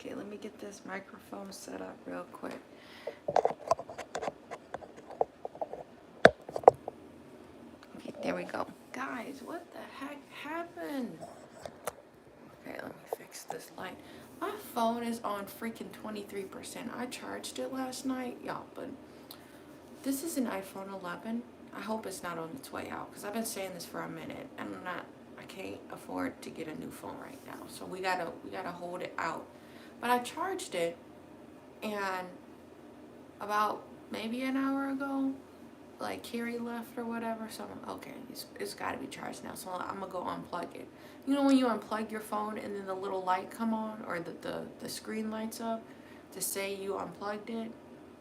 Okay, let me get this microphone set up real quick. Okay, there we go. Guys, what the heck happened? Okay, let me fix this light. My phone is on freaking 23%. I charged it last night, y'all, but this is an iPhone 11. I hope it's not on its way out because I've been saying this for a minute and I can't afford to get a new phone right now. So we gotta hold it out. But I charged it, and about maybe an hour ago, like Carrie left or whatever, so I'm like, okay, it's got to be charged now, so I'm gonna go unplug it. You know when you unplug your phone and then the little light come on, or the screen lights up to say you unplugged it?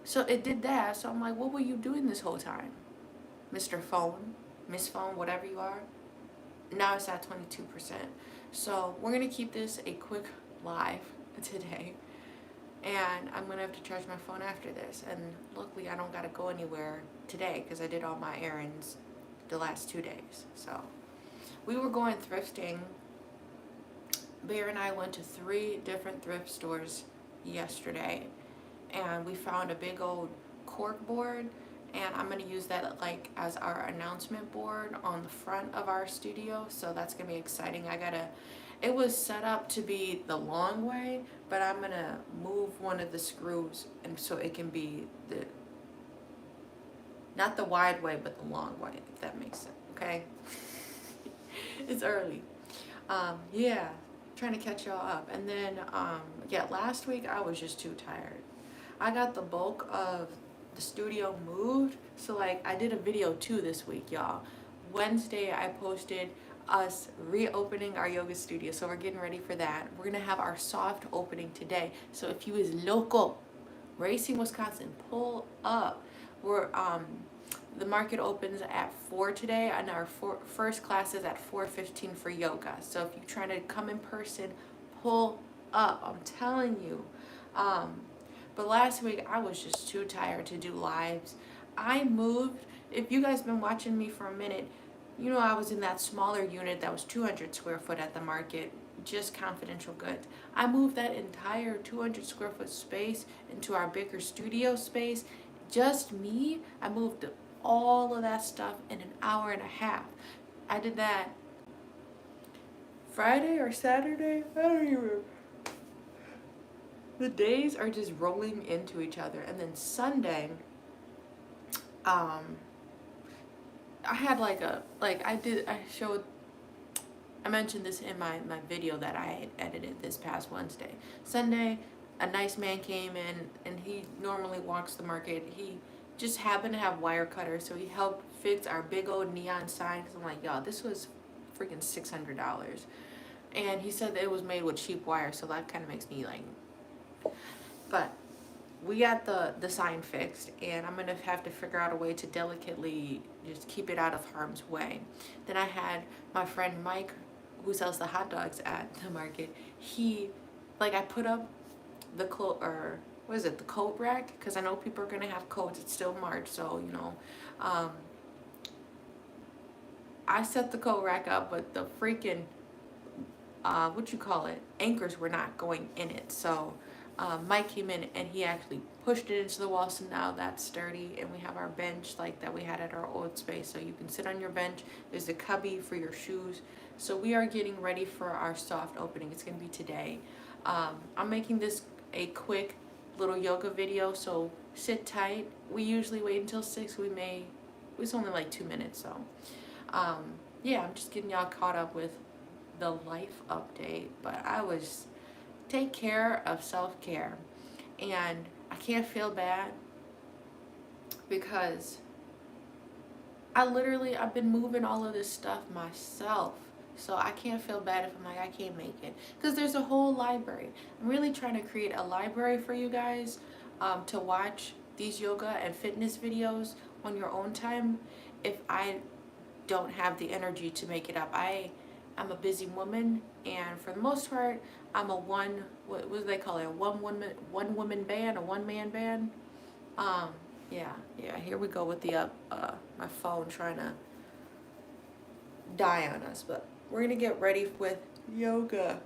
So it did that, so I'm like, what were you doing this whole time, Mr. Phone, Miss Phone, whatever you are? Now it's at 22%. So we're gonna keep this a quick live today, and I'm gonna have to charge my phone after this. And luckily I don't gotta go anywhere today because I did all my errands the last 2 days. So we were going thrifting. Bear and I went to 3 different thrift stores yesterday, and we found a big old cork board, and I'm gonna use that like as our announcement board on the front of our studio. So that's gonna be exciting. It was set up to be the long way, but I'm gonna move one of the screws and so it can be not the wide way, but the long way, if that makes sense, okay? It's early. Yeah, trying to catch y'all up. And then, yeah, last week I was just too tired. I got the bulk of the studio moved, so like I did a video too this week, y'all. Wednesday I posted us reopening our yoga studio, so we're getting ready for that. We're gonna have our soft opening today, so if you is local, Racine, Wisconsin, pull up. We're the market opens at 4 today, and our first class is at 4:15 for yoga. So if you're trying to come in person, pull up. I'm telling you. But last week I was just too tired to do lives. I moved. If you guys been watching me for a minute, you know I was in that smaller unit that was 200 square foot at the market, just confidential goods. I moved that entire 200 square foot space into our bigger studio space. Just me. I moved all of that stuff in an hour and a half. I did that Friday or Saturday. I don't even remember. The days are just rolling into each other. And then Sunday, I had I mentioned this in my video that I had edited this past Wednesday. Sunday, a nice man came in, and he normally walks the market. He just happened to have wire cutters, so he helped fix our big old neon sign. Cause I'm like, y'all, this was freaking $600. And he said that it was made with cheap wire, so that kind of makes me like, but we got the sign fixed, and I'm gonna have to figure out a way to delicately just keep it out of harm's way. Then I had my friend Mike, who sells the hot dogs at the market. I put up the the coat rack, because I know people are gonna have coats. It's still March, so you know, I set the coat rack up, but the freaking anchors were not going in it. So Mike came in and he actually pushed it into the wall, so now that's sturdy. And we have our bench like that we had at our old space, so you can sit on your bench. There's a cubby for your shoes. So we are getting ready for our soft opening. It's gonna be today. I'm making this a quick little yoga video, so sit tight. We usually wait until 6. It's only like 2 minutes, so yeah, I'm just getting y'all caught up with the life update. But take care of self-care, and I can't feel bad because I've been moving all of this stuff myself, so I can't feel bad if I'm like I can't make it, because there's a whole library. I'm really trying to create a library for you guys to watch these yoga and fitness videos on your own time if I don't have the energy to make it up. I'm a busy woman, and for the most part, I'm a what do they call it? A one woman band, a one man band. Yeah. Here we go with the my phone trying to die on us, but we're gonna get ready with yoga.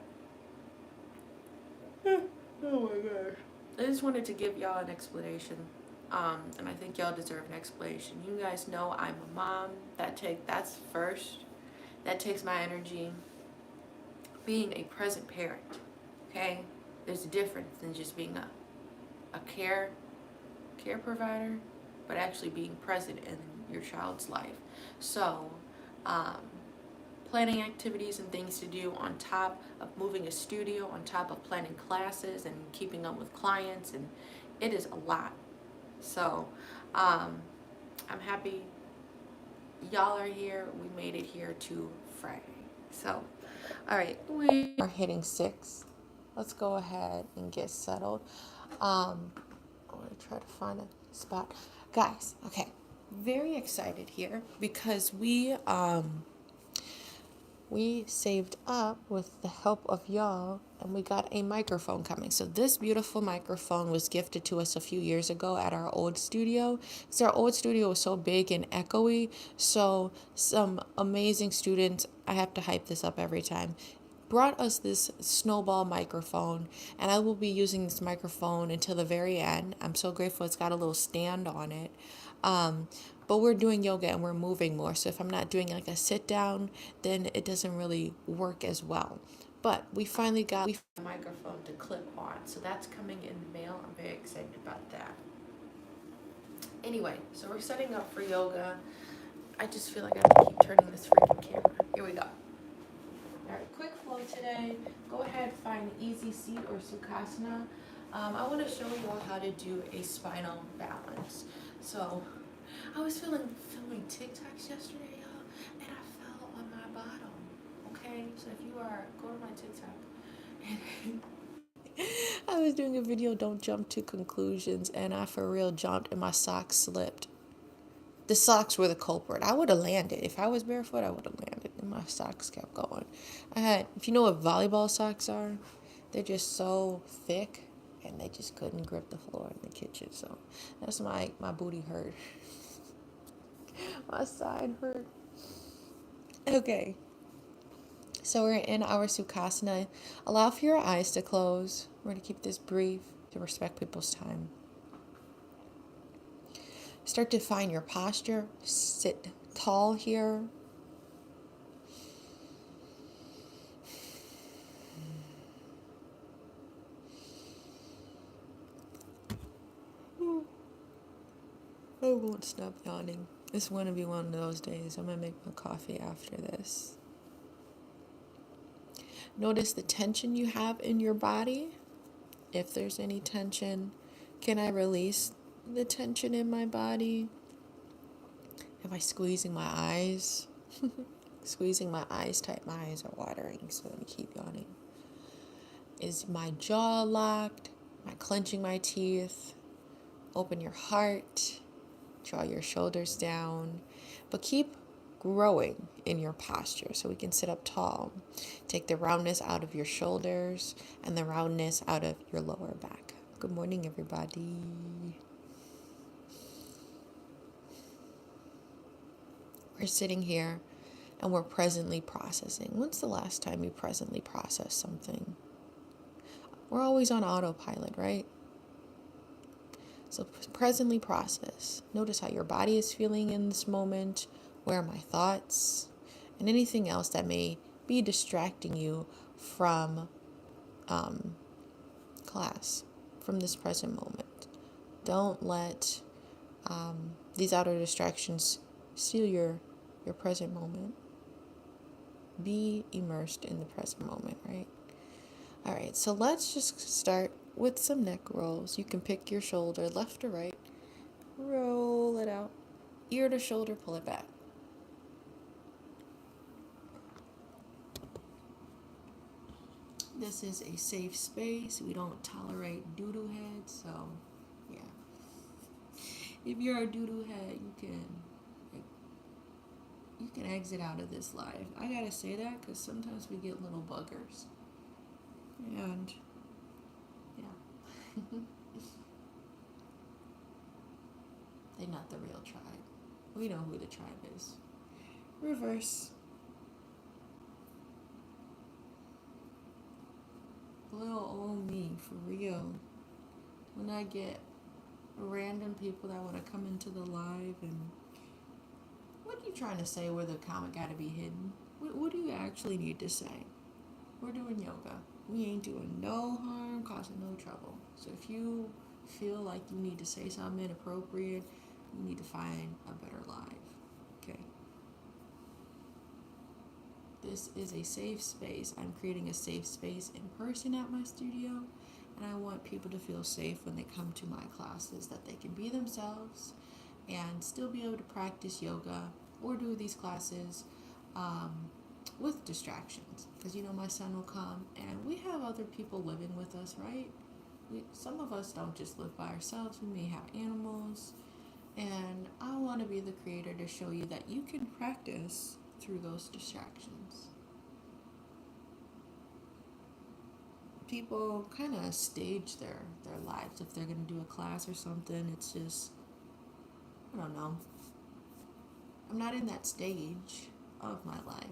Oh my god. I just wanted to give y'all an explanation. And I think y'all deserve an explanation. You guys know I'm a mom. That's first. That takes my energy. Being a present parent, okay? There's a difference than just being a care provider, but actually being present in your child's life. So, planning activities and things to do on top of moving a studio, on top of planning classes and keeping up with clients, and it is a lot. So, I'm happy y'all are here. We made it here to Friday. So, all right, we are hitting 6. Let's go ahead and get settled. I'm gonna try to find a spot, guys. Okay, very excited here because we saved up with the help of y'all and we got a microphone coming. So this beautiful microphone was gifted to us a few years ago at our old studio. So our old studio was so big and echoey. So some amazing students, I have to hype this up every time, brought us this snowball microphone, and I will be using this microphone until the very end. I'm so grateful it's got a little stand on it. But we're doing yoga and we're moving more. So if I'm not doing like a sit down, then it doesn't really work as well. But we finally got a microphone to clip on. So that's coming in the mail. I'm very excited about that. Anyway, so we're setting up for yoga. I just feel like I have to keep turning this freaking camera. Here we go. All right, quick flow today. Go ahead, find easy seat or sukhasana. I want to show you all how to do a spinal balance. So I was filming TikToks yesterday, y'all, and I fell on my bottom. Okay, so if you go to my TikTok. I was doing a video, don't jump to conclusions, and I for real jumped and my socks slipped. The socks were the culprit. I would have landed. If I was barefoot, I would have landed, and my socks kept going. If you know what volleyball socks are, they're just so thick, and they just couldn't grip the floor in the kitchen. So that's my booty hurt. My side hurt. Okay. So we're in our Sukhasana. Allow for your eyes to close. We're going to keep this brief to respect people's time. Start to find your posture. Sit tall here. I won't stop yawning. It's going to be one of those days. I'm going to make my coffee after this. Notice the tension you have in your body. If there's any tension, can I release the tension in my body? Am I squeezing my eyes? Squeezing my eyes tight. My eyes are watering, so let me keep yawning. Is my jaw locked? Am I clenching my teeth? Open your heart. Draw your shoulders down. But keep growing in your posture so we can sit up tall. Take the roundness out of your shoulders and the roundness out of your lower back. Good morning, everybody. We're sitting here and we're presently processing. When's the last time you presently processed something? We're always on autopilot, right? So presently process. Notice how your body is feeling in this moment. Where are my thoughts? And anything else that may be distracting you from class, from this present moment. Don't let these outer distractions steal your present moment. Be immersed in the present moment, right? All right, so let's just start with some neck rolls. You can pick your shoulder, left or right. Roll it out. Ear to shoulder, pull it back. This is a safe space. We don't tolerate doo-doo heads, so yeah. If you're a doo-doo head, you can exit out of this live. I gotta say that because sometimes we get little buggers. And yeah. They're not the real tribe. We know who the tribe is. Reverse. Little old me, for real. when I get random people that want to come into the live and what are you trying to say where the comment got to be hidden? What do you actually need to say? We're doing yoga. We ain't doing no harm, causing no trouble. So if you feel like you need to say something inappropriate, you need to find a better live. Okay? This is a safe space. I'm creating a safe space in person at my studio, and I want people to feel safe when they come to my classes, that they can be themselves and still be able to practice yoga or do these classes with distractions. Because, my son will come, and we have other people living with us, right? Some of us don't just live by ourselves. We may have animals, and I want to be the creator to show you that you can practice through those distractions. People kind of stage their lives. If they're going to do a class or something, it's just, I don't know. I'm not in that stage of my life.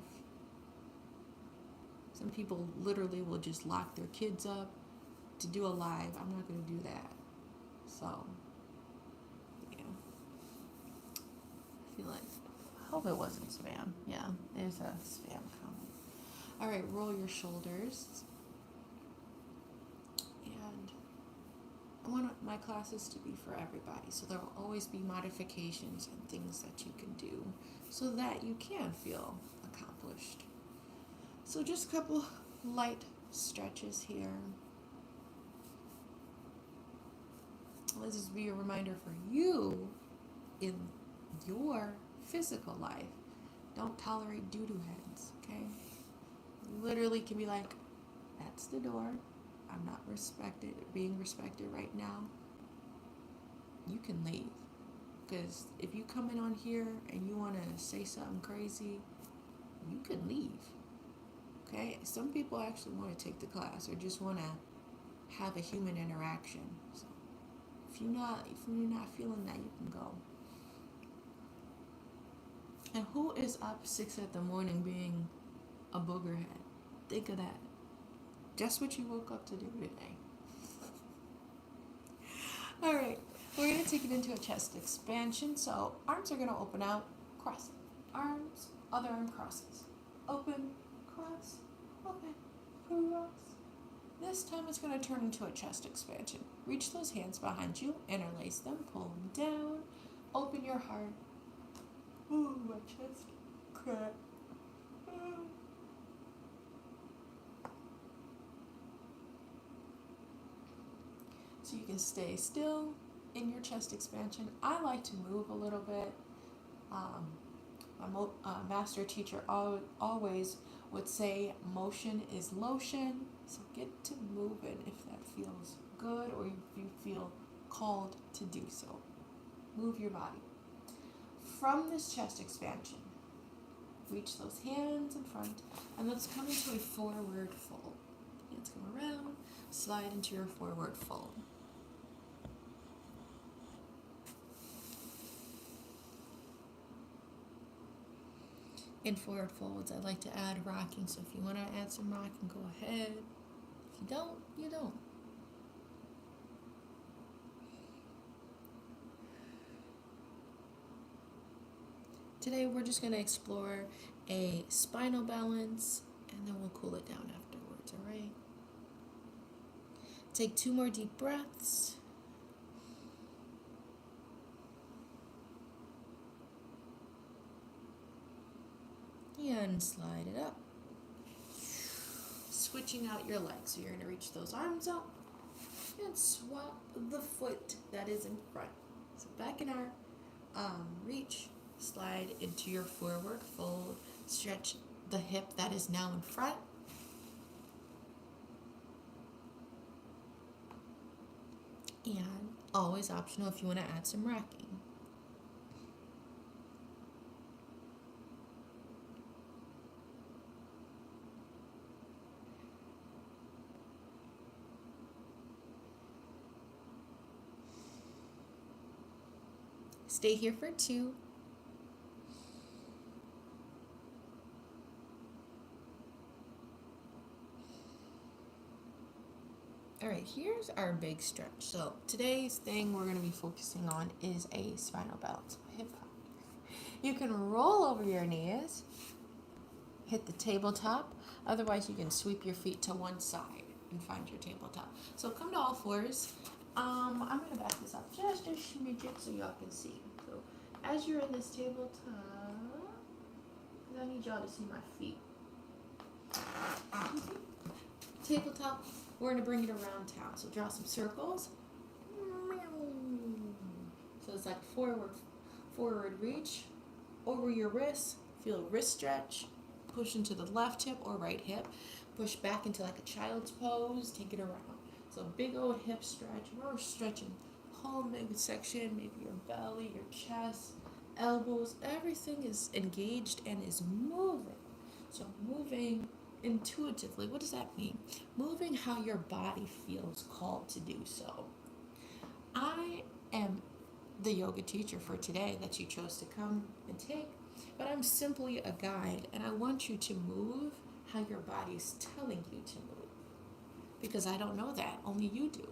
Some people literally will just lock their kids up to do a live. I'm not going to do that. So, yeah. I feel like, I hope it wasn't spam. Yeah, there's a spam comment. All right, roll your shoulders. And I want my classes to be for everybody. So there will always be modifications and things that you can do so that you can feel accomplished. So just a couple light stretches here. Let this be a reminder for you in your physical life. Don't tolerate doo-doo heads, okay? You literally can be like, that's the door. I'm not being respected right now. You can leave. Because if you come in on here and you want to say something crazy, you can leave. Okay? Some people actually want to take the class or just want to have a human interaction. So if you're not feeling that, you can go. And who is up 6 a.m. being a boogerhead? Think of that. Just what you woke up to do today. All right, we're going to take it into a chest expansion. So arms are going to open out, cross. Arms, other arm crosses. Open, cross, open, cross. This time it's going to turn into a chest expansion. Reach those hands behind you, interlace them, pull them down, open your heart. Ooh, my chest crack. So you can stay still in your chest expansion. I like to move a little bit. My master teacher always would say motion is lotion. So get to moving if that feels good or if you feel called to do so. Move your body. From this chest expansion, reach those hands in front and let's come into a forward fold. Hands come around, slide into your forward fold. In forward folds, I like to add rocking, so if you want to add some rocking, go ahead. If you don't, you don't. Today we're just going to explore a spinal balance, and then we'll cool it down afterwards, all right? Take 2 more deep breaths. And slide it up. Switching out your legs. So you're going to reach those arms up and swap the foot that is in front. So back in our reach, slide into your forward fold. Stretch the hip that is now in front. And always optional if you want to add some rocking. Stay here for 2. All right, here's our big stretch. So today's thing we're going to be focusing on is a spinal balance. Hip hop. You can roll over your knees, hit the tabletop. Otherwise, you can sweep your feet to one side and find your tabletop. So come to all fours. I'm going to back this up just a smidget so y'all can see. So as you're in this tabletop, I need y'all to see my feet. Tabletop, we're going to bring it around town. So draw some circles. So it's like forward reach, over your wrist, feel wrist stretch, push into the left hip or right hip, push back into like a child's pose, take it around. So big old hip stretch. We're stretching whole midsection, maybe your belly, your chest, elbows, everything is engaged and is moving. So moving intuitively, what does that mean? Moving how your body feels called to do so. I am the yoga teacher for today that you chose to come and take, but I'm simply a guide, and I want you to move how your body's telling you to move, because I don't know that, only you do.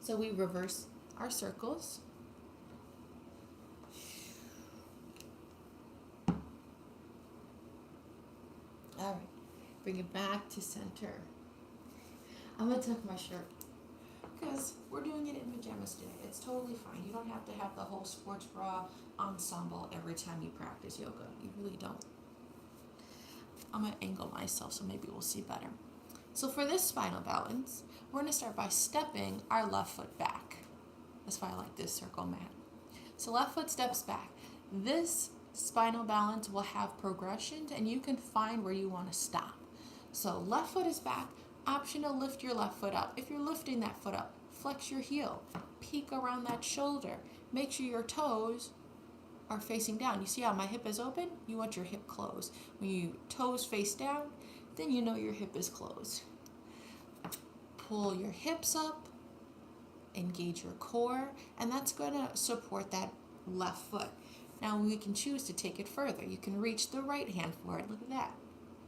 So we reverse our circles. All right, bring it back to center. I'm gonna tuck my shirt because we're doing it in pajamas today. It's totally fine. You don't have to have the whole sports bra ensemble every time you practice yoga. You really don't. I'm gonna angle myself so maybe we'll see better. So for this spinal balance, we're gonna start by stepping our left foot back. That's why I like this circle mat. So left foot steps back. This spinal balance will have progressions and you can find where you want to stop. So left foot is back. Option to lift your left foot up. If you're lifting that foot up, flex your heel. Peek around that shoulder. Make sure your toes are facing down. You see how my hip is open? You want your hip closed. When your toes face down, then you know your hip is closed. Pull your hips up. Engage your core. And that's going to support that left foot. Now we can choose to take it further. You can reach the right hand for it. Look at that.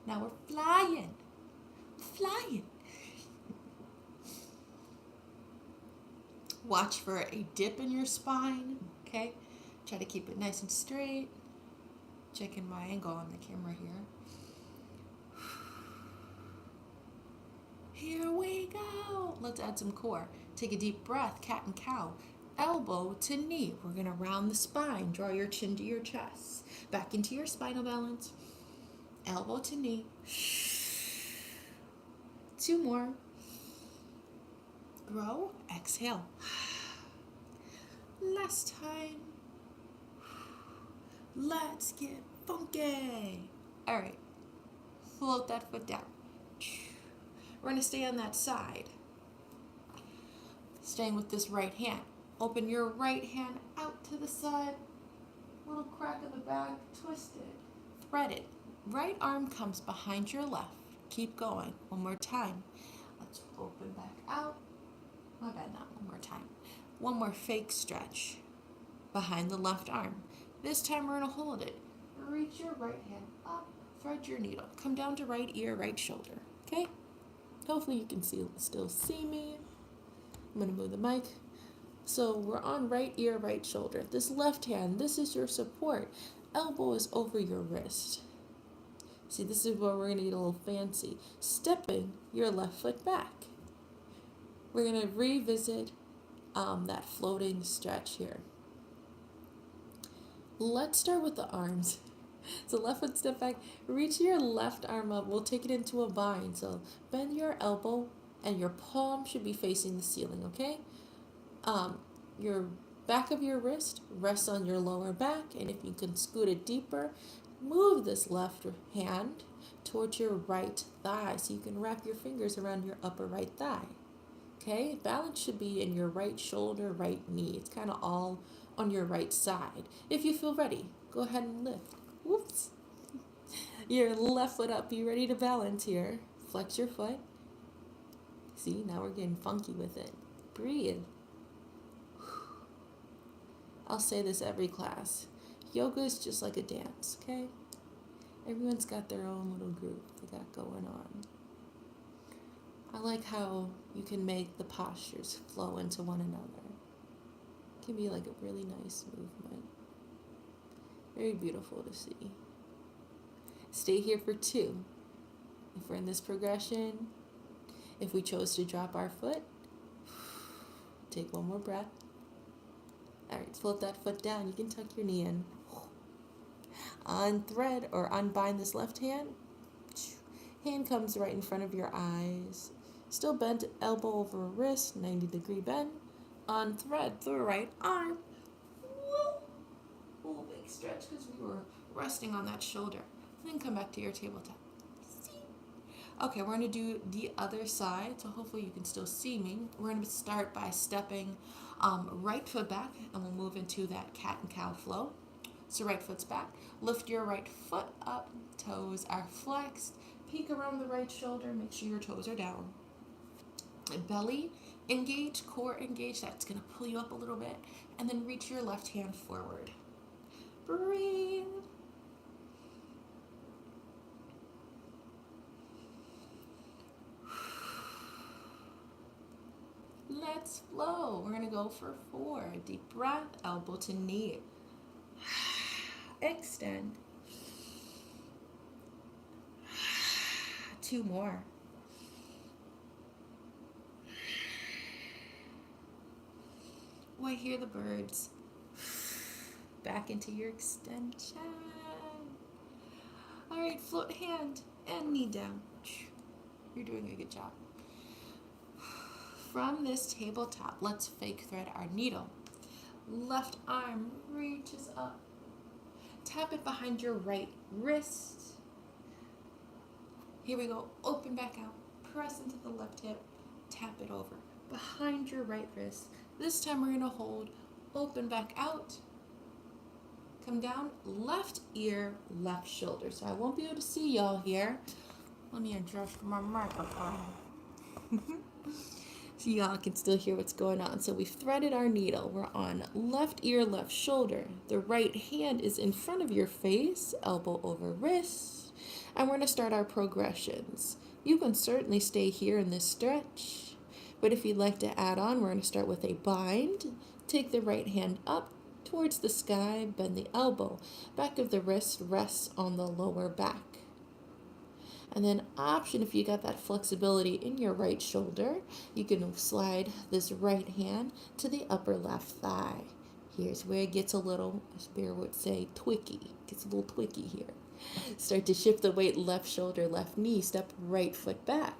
Now we're flying. Flying. Watch for a dip in your spine. Okay. Try to keep it nice and straight. Checking my angle on the camera here. Here we go. Let's add some core. Take a deep breath. Cat and cow. Elbow to knee. We're going to round the spine. Draw your chin to your chest. Back into your spinal balance. Elbow to knee. 2 more. Grow. Exhale. Last time. Let's get funky. All right. Float that foot down. We're going to stay on that side. Staying with this right hand. Open your right hand out to the side. Little crack in the back. Twist it. Thread it. Right arm comes behind your left. Keep going. One more time. Let's open back out. My bad, not one more time. One more fake stretch behind the left arm. This time we're going to hold it. Reach your right hand up. Thread your needle. Come down to right ear, right shoulder. Okay? Hopefully you can still see me. I'm going to move the mic. So we're on right ear, right shoulder. This left hand, this is your support. Elbow is over your wrist. See, this is where we're going to get a little fancy. Stepping your left foot back. We're going to revisit that floating stretch here. Let's start with the arms. So left foot step back. Reach your left arm up. We'll take it into a bind. So bend your elbow and your palm should be facing the ceiling, okay? Your back of your wrist rests on your lower back, and if you can scoot it deeper, move this left hand towards your right thigh so you can wrap your fingers around your upper right thigh. Okay, balance should be in your right shoulder, right knee. It's kind of all on your right side. If you feel ready, go ahead and lift. Whoops. Your left foot up. Be ready to balance here. Flex your foot. See, now we're getting funky with it. Breathe. I'll say this every class. Yoga is just like a dance, okay? Everyone's got their own little groove they got going on. I like how you can make the postures flow into one another. It can be like a really nice movement. Very beautiful to see. Stay here for 2. If we're in this progression, if we chose to drop our foot, take one more breath. All right, float that foot down. You can tuck your knee in. Unthread or unbind this left hand. Hand comes right in front of your eyes. Still bent, elbow over wrist, 90-degree bend. Unthread the right arm. Woo! Big stretch because we were resting on that shoulder. And then come back to your tabletop. Okay, we're going to do the other side, so hopefully you can still see me. We're going to start by stepping right foot back, and we'll move into that cat and cow flow. So right foot's back. Lift your right foot up. Toes are flexed. Peek around the right shoulder. Make sure your toes are down. Belly engage, core engage. That's going to pull you up a little bit. And then reach your left hand forward. Breathe. Let's flow. We're going to go for 4. Deep breath, elbow to knee. Extend. 2 more. Oh, I hear the birds. Back into your extension. All right, float hand and knee down. You're doing a good job. From this tabletop, let's fake thread our needle. Left arm reaches up. Tap it behind your right wrist. Here we go. Open back out. Press into the left hip. Tap it over. Behind your right wrist. This time we're going to hold. Open back out. Come down. Left ear, left shoulder. So I won't be able to see y'all here. Let me adjust my microphone. So y'all can still hear what's going on. So we've threaded our needle. We're on left ear, left shoulder. The right hand is in front of your face, elbow over wrist. And we're going to start our progressions. You can certainly stay here in this stretch. But if you'd like to add on, we're going to start with a bind. Take the right hand up towards the sky, bend the elbow. Back of the wrist rests on the lower back. And then option, if you got that flexibility in your right shoulder, you can slide this right hand to the upper left thigh. Here's where it gets a little, as Bear would say, twicky. Gets a little twicky here. Start to shift the weight, left shoulder, left knee, step right foot back.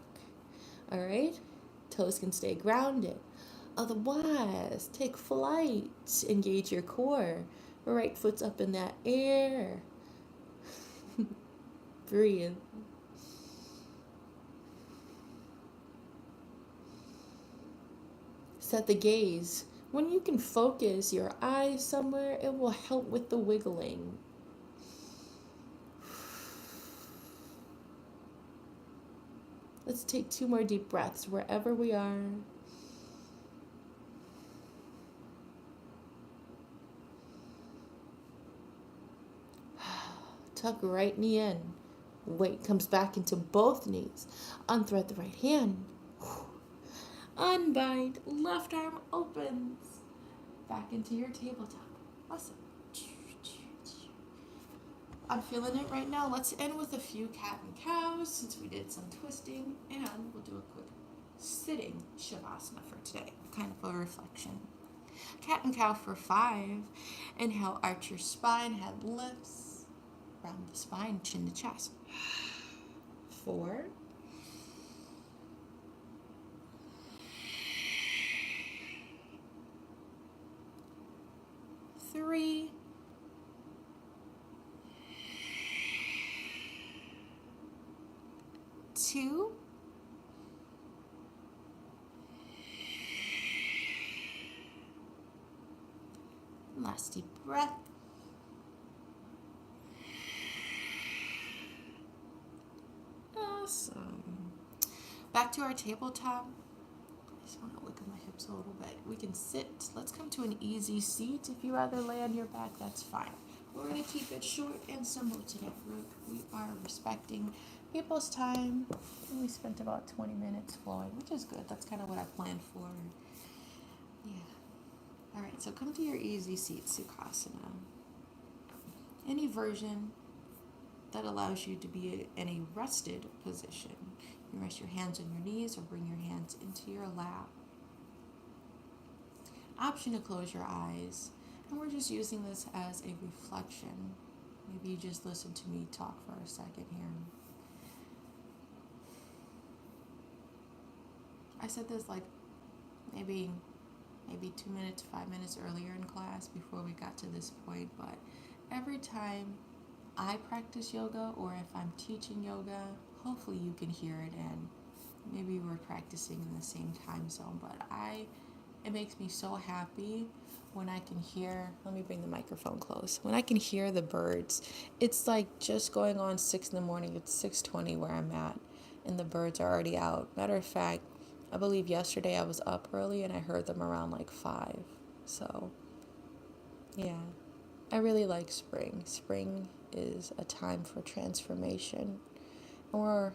All right? Toes can stay grounded. Otherwise, take flight. Engage your core. Right foot's up in that air. Breathe. Set the gaze. When you can focus your eyes somewhere, it will help with the wiggling. Let's take 2 more deep breaths wherever we are. Tuck right knee in. Weight comes back into both knees. Unthread the right hand. Unbind. Left arm opens. Back into your tabletop. Awesome. I'm feeling it right now. Let's end with a few cat and cows since we did some twisting. And we'll do a quick sitting shavasana for today. Kind of a reflection. Cat and cow for 5. Inhale, arch your spine, head lifts. Round the spine, chin to chest. 4. 3. 2. 1. Last deep breath. Awesome. Back to our tabletop. I just want to look at my hips a little bit. We can sit. Let's come to an easy seat. If you rather lay on your back, that's fine. We're going to keep it short and simple today. We are respecting people's time. We spent about 20 minutes flowing, which is good. That's kind of what I planned for. Yeah. All right, so come to your easy seat, Sukhasana. Any version that allows you to be in a rested position. You rest your hands on your knees or bring your hands into your lap. Option to close your eyes. And we're just using this as a reflection. Maybe you just listen to me talk for a second here. I said this like maybe 2 minutes, 5 minutes earlier in class before we got to this point, but every time I practice yoga or if I'm teaching yoga, hopefully you can hear it, and maybe we're practicing in the same time zone, but it makes me so happy when I can hear, let me bring the microphone close, when I can hear the birds. It's like just going on 6 in the morning, it's 6:20 where I'm at, and the birds are already out. Matter of fact, I believe yesterday I was up early and I heard them around like 5. So, yeah, I really like spring. Spring is a time for transformation, and we're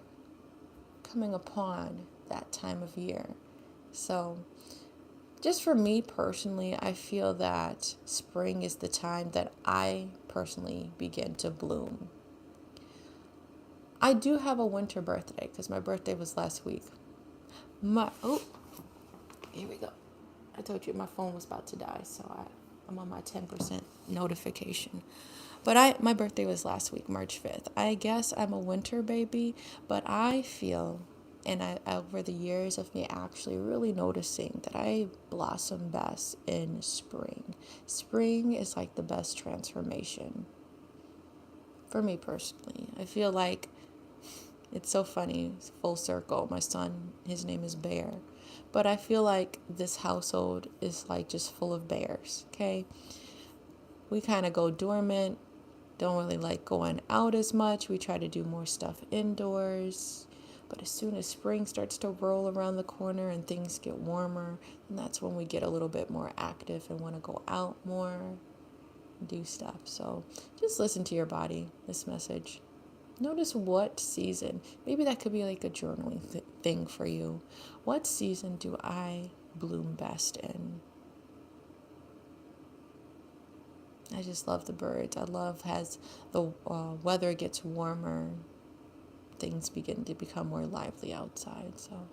coming upon that time of year. So, just for me personally, I feel that spring is the time that I personally begin to bloom. I do have a winter birthday because my birthday was last week. Here we go. I told you my phone was about to die, so I'm on my 10% notification. But my birthday was last week, March 5th. I guess I'm a winter baby, but I feel, and over the years of me actually really noticing that I blossom best in spring. Spring is like the best transformation for me personally. I feel like it's so funny, it's full circle. My son, his name is Bear. But I feel like this household is like just full of bears, okay? We kind of go dormant, don't really like going out as much. We try to do more stuff indoors. But as soon as spring starts to roll around the corner and things get warmer, and that's when we get a little bit more active and want to go out more, do stuff. So just listen to your body, this message. Notice what season, maybe that could be like a journaling thing for you. What season do I bloom best in? I just love the birds. I love as the weather gets warmer, things begin to become more lively outside. So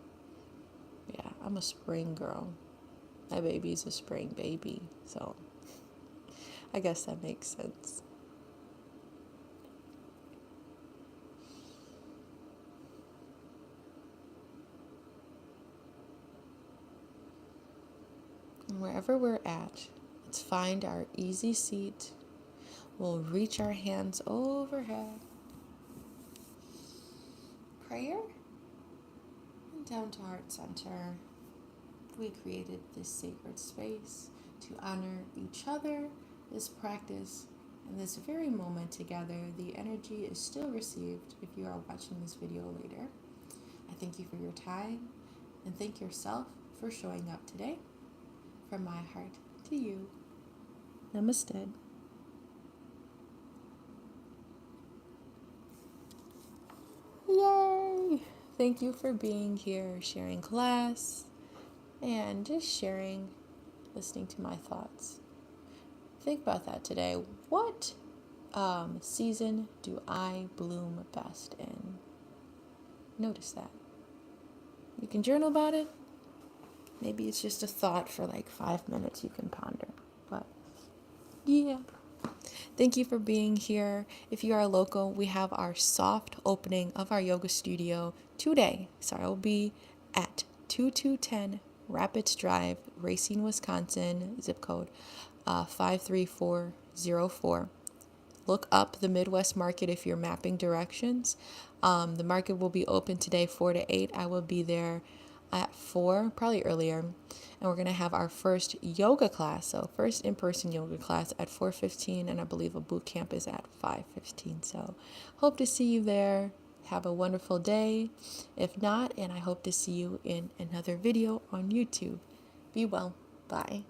yeah, I'm a spring girl. My baby's a spring baby. So I guess that makes sense. And wherever we're at, let's find our easy seat. We'll reach our hands overhead. Prayer. And down to heart center. We created this sacred space to honor each other, this practice, and this very moment together. The energy is still received if you are watching this video later. I thank you for your time, and thank yourself for showing up today. From my heart to you. Namaste. Yay! Thank you for being here, sharing class, and just sharing, listening to my thoughts. Think about that today. What season do I bloom best in? Notice that. You can journal about it. Maybe it's just a thought for like 5 minutes you can ponder. But yeah. Thank you for being here. If you are local, we have our soft opening of our yoga studio today. So I will be at 2210 Rapids Drive, Racine, Wisconsin, zip code 53404. Look up the Midwest Market if you're mapping directions. The market will be open today 4 to 8. I will be there at 4, probably earlier, and we're going to have our first yoga class, so first in-person yoga class at 4:15, and I believe a boot camp is at 5:15, so hope to see you there. Have a wonderful day. If not, and I hope to see you in another video on YouTube. Be well. Bye.